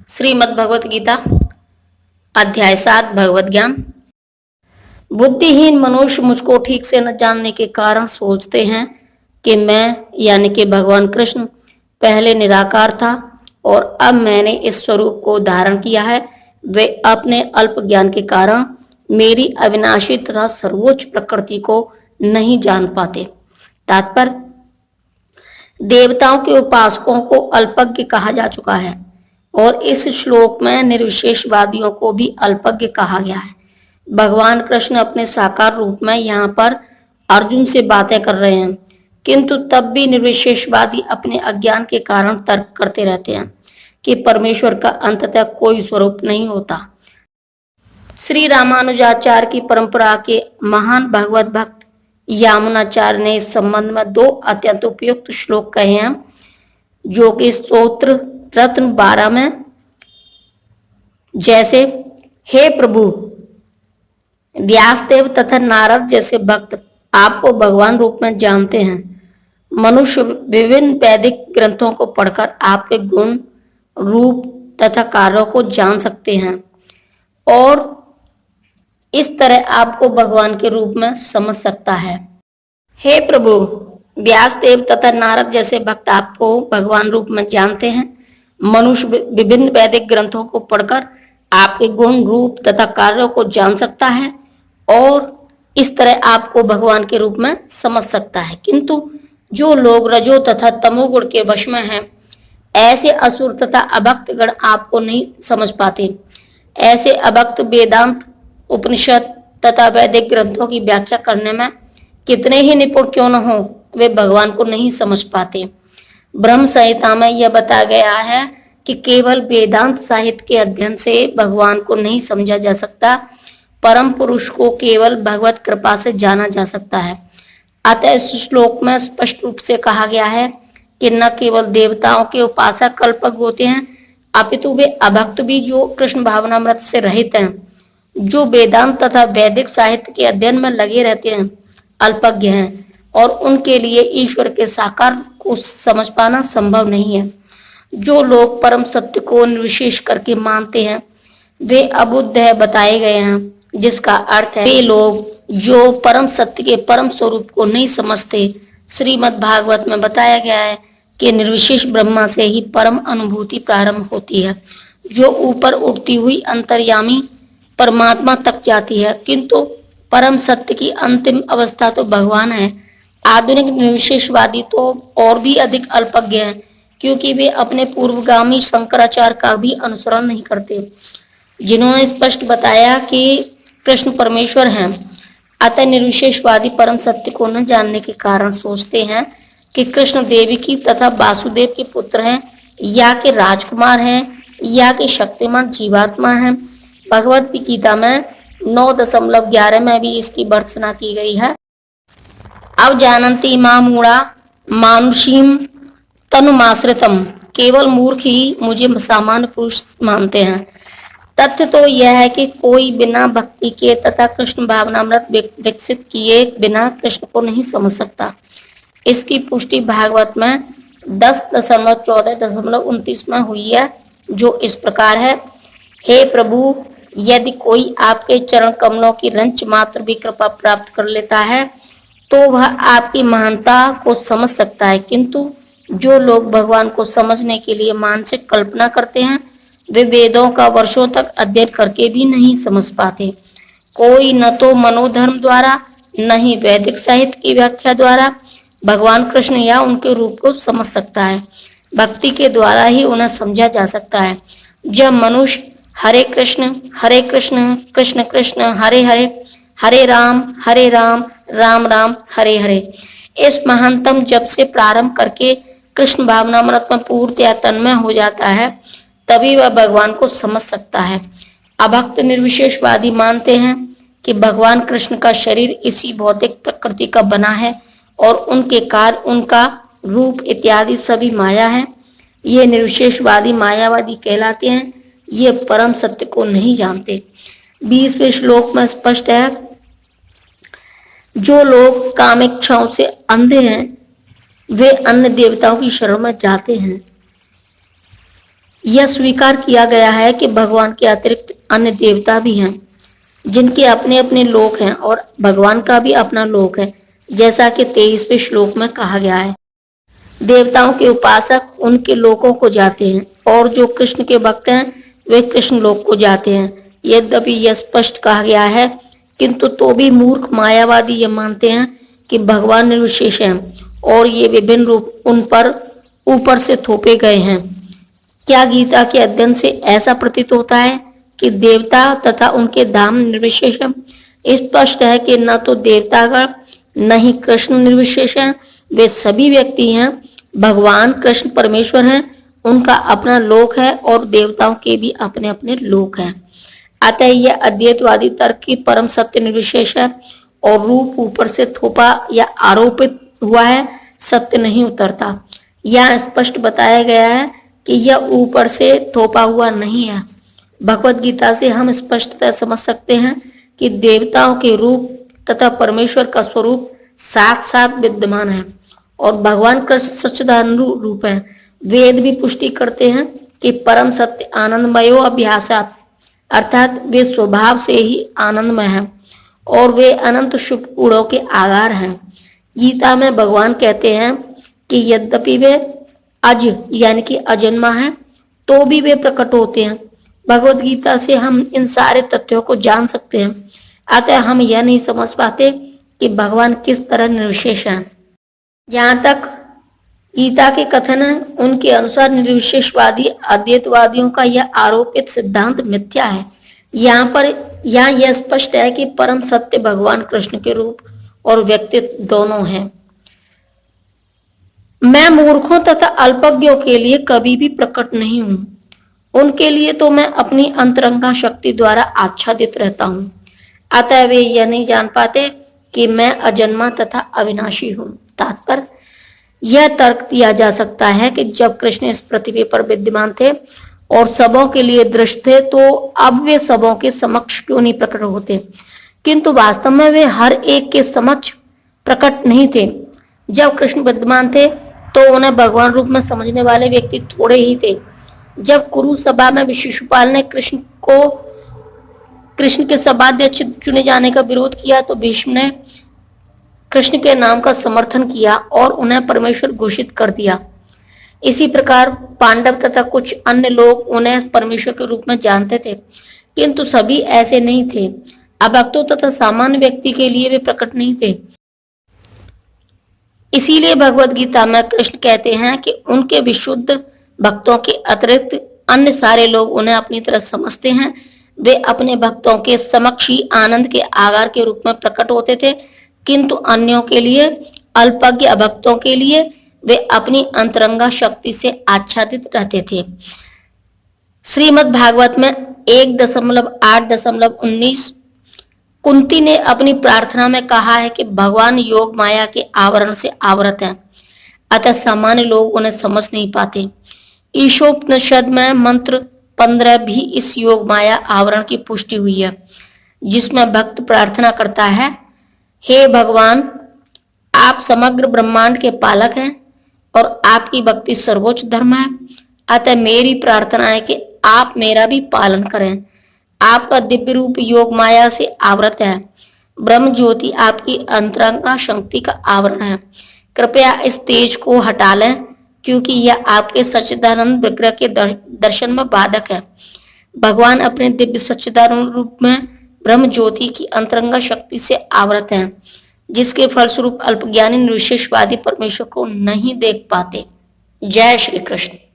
श्रीमद् भगवत गीता अध्याय 7 भगवत ज्ञान। बुद्धिहीन मनुष्य मुझको ठीक से न जानने के कारण सोचते हैं कि मैं यानी कि भगवान कृष्ण पहले निराकार था और अब मैंने इस स्वरूप को धारण किया है। वे अपने अल्प ज्ञान के कारण मेरी अविनाशी तथा सर्वोच्च प्रकृति को नहीं जान पाते। तात्पर्य, देवताओं के उपासकों को अल्पज्ञ कहा जा चुका है और इस श्लोक में निर्विशेषवादियों को भी अल्पज्ञ कहा गया है। भगवान कृष्ण अपने साकार रूप में यहाँ पर अर्जुन से बातें कर रहे हैं, किंतु तब भी निर्विशेषवादी अपने अज्ञान के कारण तर्क करते रहते हैं कि परमेश्वर का अंततः कोई स्वरूप नहीं होता। श्री रामानुजाचार्य की परंपरा के महान भगवत भक्त यामुनाचार्य ने इस संबंध में 2 अत्यंत उपयुक्त श्लोक कहे हैं, जो कि स्तोत्र रत्न 12 में जैसे, हे प्रभु, व्यासदेव तथा नारद जैसे भक्त आपको भगवान रूप में जानते हैं। मनुष्य विभिन्न वैदिक ग्रंथों को पढ़कर आपके गुण, रूप तथा कार्यों को जान सकते हैं और इस तरह आपको भगवान के रूप में समझ सकता है। हे प्रभु, व्यासदेव तथा नारद जैसे भक्त आपको भगवान रूप में जानते हैं। मनुष्य विभिन्न वैदिक ग्रंथों को पढ़कर आपके गुण, रूप तथा कार्यों को जान सकता है और इस तरह आपको भगवान के रूप में समझ सकता है। किंतु जो लोग रजो तथा तमोगुण के वश में हैं, ऐसे असुर तथा अभक्त गण आपको नहीं समझ पाते। ऐसे अभक्त वेदांत, उपनिषद तथा वैदिक ग्रंथों की व्याख्या करने में कितने ही निपुण क्यों न हो, वे भगवान को नहीं समझ पाते। ब्रह्म संहिता में यह बताया गया है कि केवल वेदांत साहित्य के अध्ययन से भगवान को नहीं समझा जा सकता, परम पुरुष को केवल भगवत कृपा से जाना जा सकता है। अतः इस श्लोक में स्पष्ट रूप से कहा गया है कि न केवल देवताओं के उपासक कल्पज्ञ होते हैं, अपितु वे अभक्त भी जो कृष्ण भावनामृत से रहित हैं, जो वेदांत तथा वैदिक साहित्य के अध्ययन में लगे रहते हैं, अल्पज्ञ हैं और उनके लिए ईश्वर के साकार को समझ पाना संभव नहीं है। जो लोग परम सत्य को निर्विशेष करके मानते हैं, वे अबुद्ध है बताए गए हैं, जिसका अर्थ है वे लोग जो परम सत्य के परम स्वरूप को नहीं समझते। श्रीमद् भागवत में बताया गया है कि निर्विशेष ब्रह्मा से ही परम अनुभूति प्रारंभ होती है, जो ऊपर उठती हुई अंतर्यामी परमात्मा तक जाती है, किंतु परम सत्य की अंतिम अवस्था तो भगवान है। आधुनिक निर्विशेषवादी तो और भी अधिक अल्पज्ञ हैं, क्योंकि वे अपने पूर्वगामी शंकराचार्य का भी अनुसरण नहीं करते, जिन्होंने स्पष्ट बताया कि कृष्ण परमेश्वर हैं। अतः निर्विशेषवादी परम सत्य को न जानने के कारण सोचते हैं कि कृष्ण देवकी तथा वासुदेव के पुत्र हैं, या कि राजकुमार हैं, या कि शक्तिमान जीवात्मा हैं। भगवत गीता में 9.11 में भी इसकी भर्त्सना की गई है। अब जानन्ति मां मूढ़ा मानुषीम तनुमाश्रितम, केवल मूर्ख ही मुझे सामान्य पुरुष मानते हैं। तथ्य तो यह है कि कोई बिना भक्ति के तथा कृष्ण भावनामृत विकसित किए बिना कृष्ण को नहीं समझ सकता। इसकी पुष्टि भागवत में 10.14.29 में हुई है, जो इस प्रकार है, हे प्रभु, यदि कोई आपके चरण कमलों की रंच मात्र भी कृपा प्राप्त कर लेता है तो वह आपकी महानता को समझ सकता है, किंतु जो लोग भगवान को समझने के लिए मानसिक कल्पना करते हैं, वे वेदों का वर्षों तक अध्ययन करके भी नहीं समझ पाते। कोई न तो मनोधर्म द्वारा, न ही वैदिक साहित्य की व्याख्या द्वारा भगवान कृष्ण या उनके रूप को समझ सकता है। भक्ति के द्वारा ही उन्हें समझा जा सकता है। जब मनुष्य हरे कृष्ण कृष्ण कृष्ण हरे हरे, हरे राम राम राम हरे हरे, इस महानतम जप से प्रारंभ करके कृष्ण भावनामृत में पूर्णतया तन्मय हो जाता है, तभी वह भगवान को समझ सकता है। अभक्त निर्विशेषवादी मानते हैं कि भगवान कृष्ण का शरीर इसी भौतिक प्रकृति का बना है और उनके कार्य, उनका रूप इत्यादि सभी माया है। ये निर्विशेषवादी मायावादी कहलाते हैं। ये परम सत्य को नहीं जानते। 20वें श्लोक में स्पष्ट है, जो लोग काम इच्छाओं से अंधे हैं, वे अन्य देवताओं की शरण में जाते हैं यह स्वीकार किया गया है कि भगवान के अतिरिक्त अन्य देवता भी हैं, जिनके अपने अपने लोक हैं और भगवान का भी अपना लोक है, जैसा कि 23वें श्लोक में कहा गया है। देवताओं के उपासक उनके लोकों को जाते हैं और जो कृष्ण के भक्त हैं वे कृष्ण लोक को जाते हैं। यद्यपि यह स्पष्ट कहा गया है, किंतु तो भी मूर्ख मायावादी यह मानते हैं कि भगवान निर्विशेष हैं और ये विभिन्न रूप उन पर ऊपर से थोपे गए हैं। क्या गीता के अध्ययन से ऐसा प्रतीत होता है कि देवता तथा उनके धाम निर्विशेष हैं? स्पष्ट है कि न तो देवतागण न ही कृष्ण निर्विशेष हैं, वे सभी व्यक्ति हैं। भगवान कृष्ण परमेश्वर हैं, उनका अपना लोक है और देवताओं के भी अपने अपने लोक हैं। अतः यह अद्वैतवादी तर्क की परम सत्य निर्विशेष है और रूप ऊपर से थोपा या आरोपित हुआ है, सत्य नहीं उतरता। यह स्पष्ट बताया गया है कि यह ऊपर से थोपा हुआ नहीं है। भगवत गीता से हम स्पष्टतः समझ सकते हैं कि देवताओं के रूप तथा परमेश्वर का स्वरूप साथ साथ विद्यमान है और भगवान कृष्ण सच्चिदानंद रूप है। वेद भी पुष्टि करते हैं कि परम सत्य आनंदमयो अभ्यासात, अर्थात वे स्वभाव से ही आनंदमय हैं और वे अनंत शुभ गुणों के आधार हैं। गीता में भगवान कहते हैं कि यद्यपि वे अज यानी कि अजन्मा है तो भी वे प्रकट होते हैं। भगवत गीता से हम इन सारे तथ्यों को जान सकते हैं। अतः हम यह नहीं समझ पाते कि भगवान किस तरह निर्विशेष हैं। जहाँ तक गीता के कथन है, उनके अनुसार निर्विशेषवादी अद्वैतवादियों का यह आरोपित सिद्धांत मिथ्या है। यहाँ यह स्पष्ट है कि परम सत्य भगवान कृष्ण के रूप और व्यक्तित्व दोनों हैं। मैं मूर्खों तथा अल्पज्ञों के लिए कभी भी प्रकट नहीं हूं, उनके लिए तो मैं अपनी अंतरंगा शक्ति द्वारा आच्छादित रहता हूं। अतः वे यह नहीं जान पाते कि मैं अजन्मा तथा अविनाशी हूं। तात्पर्य यह तर्क दिया जा सकता है कि जब कृष्ण इस पृथ्वी पर विद्यमान थे और सबों के लिए दृश्य थे, तो अब वे सबों के समक्ष क्यों नहीं प्रकट होते? किंतु वास्तव में वे हर एक के समक्ष प्रकट नहीं थे। जब कृष्ण विद्यमान थे तो उन्हें भगवान रूप में समझने वाले व्यक्ति थोड़े ही थे। जब कुरु सभा में शिशुपाल ने कृष्ण के सभाध्यक्ष चुने जाने का विरोध किया तो भीष्म ने कृष्ण के नाम का समर्थन किया और उन्हें परमेश्वर घोषित कर दिया। इसी प्रकार पांडव तथा कुछ अन्य लोग उन्हें परमेश्वर के रूप में जानते थे, किंतु सभी ऐसे नहीं थे। अभक्तों तथा सामान्य व्यक्ति के लिए वे प्रकट नहीं थे। इसीलिए भगवत गीता में कृष्ण कहते हैं कि उनके विशुद्ध भक्तों के अतिरिक्त अन्य सारे लोग उन्हें अपनी तरह समझते हैं। वे अपने भक्तों के समक्ष ही आनंद के आगार के रूप में प्रकट होते थे, किंतु अन्यों के लिए, अल्पज्ञ अभक्तों के लिए वे अपनी अंतरंगा शक्ति से आच्छादित रहते थे। श्रीमद् भागवत में 1.8.19 कुंती ने अपनी प्रार्थना में कहा है कि भगवान योग माया के आवरण से आवृत हैं, अतः सामान्य लोग उन्हें समझ नहीं पाते। ईशोपनिषद में मंत्र 15 भी इस योग माया आवरण की पुष्टि हुई है, जिसमें भक्त प्रार्थना करता है, हे भगवान, आप समग्र ब्रह्मांड के पालक हैं और आपकी भक्ति सर्वोच्च धर्म है। अतः मेरी प्रार्थना है कि आप मेरा भी पालन करें। आपका दिव्य रूप योग माया से आवृत है। ब्रह्म ज्योति आपकी अंतरंगा शक्ति का आवरण है। कृपया इस तेज को हटा लें, क्योंकि यह आपके सच्चिदानंद विग्रह के दर्शन में बाधक है। भगवान अपने दिव्य सच्चिदानंद रूप में ब्रह्म ज्योति की अंतरंगा शक्ति से आवृत हैं, जिसके फलस्वरूप अल्पज्ञानी निर्विशेषवादी परमेश्वर को नहीं देख पाते। जय श्री कृष्ण।